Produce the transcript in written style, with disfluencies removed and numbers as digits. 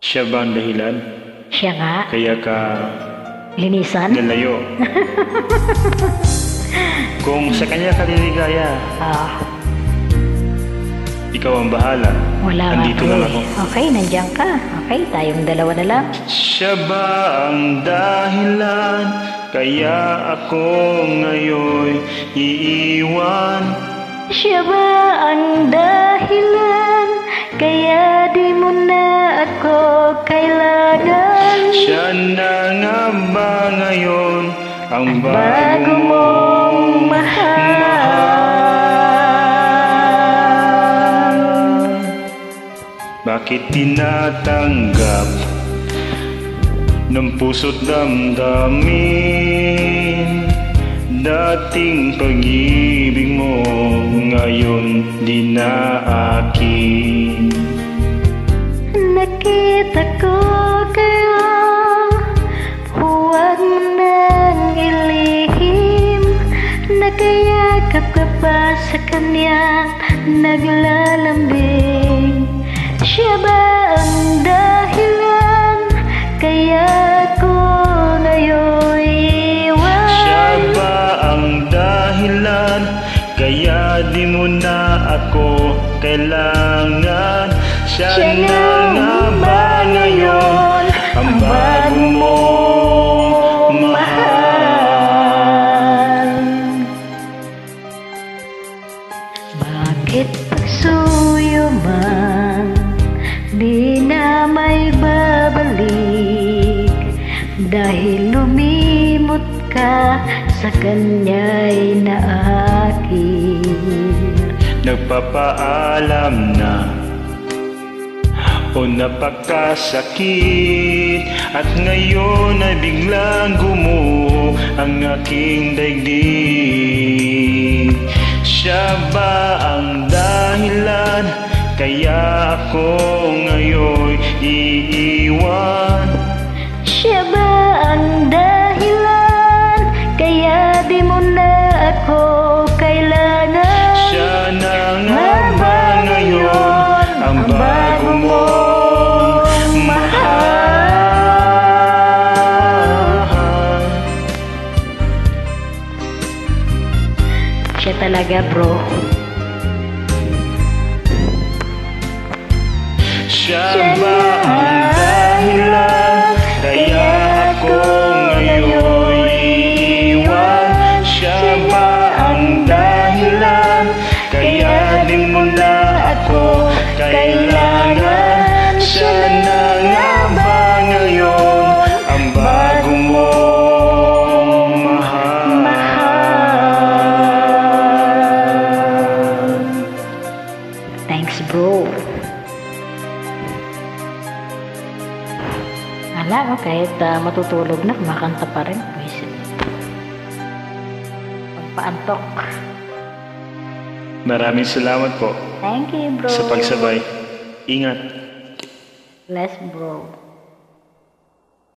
Siya ba ang dahilan? Siya nga. Kaya ka Linisan? nalayo? Kung sa kanya ka liligaya, ikaw ang bahala. Wala nga. Andito lang ako. Okay, nandiyan ka. Okay, tayong dalawa na lang. Siya ba ang dahilan? Kaya ako ngayon iiwan? Siya ba ang dahilan? Kaya di mo na ako kailangan. Siya na nga ba ngayon ang Bago mong mahal? Bakit tinatanggap ng puso't damdamin dating pag-ibig mo ngayon di na akin? Nakita ko kaya huwag mo nang ilihim. Nagkayakap ka pa sa kanya, naglalambing. Siya ba ang dahilan? Kaya ako ngayon iwan. Siya ba ang dahilan? Kaya di mo na ako kailangan? Siya na nga ba ngayon ang bago mong mahal? Bakit pagsuyo man di na may babalik? Dahil lumimot ka sa kanya'y naakit. Nagpapaalam na o napakasakit, at ngayon ay biglang gumuho ang aking daigdig. Siya ba ang dahilan? Kaya ako ngayon iiwan? Siya ba ang dahilan? Kaya di mo na ako kailangan. Siya na nga ba ngayon ang bago mong mahal? Siya talaga, bro. Siya ba ang dahilan? Kaya ako ngayon iiwan? Siya ba ang dahilan? Kaya di mo na ako kailangan? Siya na nga ba ngayon ang bago mong mahal? Thanks, bro. Ala, kahit matutulog na, kumakanta pa rin. Pagpaantok. Maraming salamat po Thank you, bro. sa pagsabay. Ingat. Bless, bro.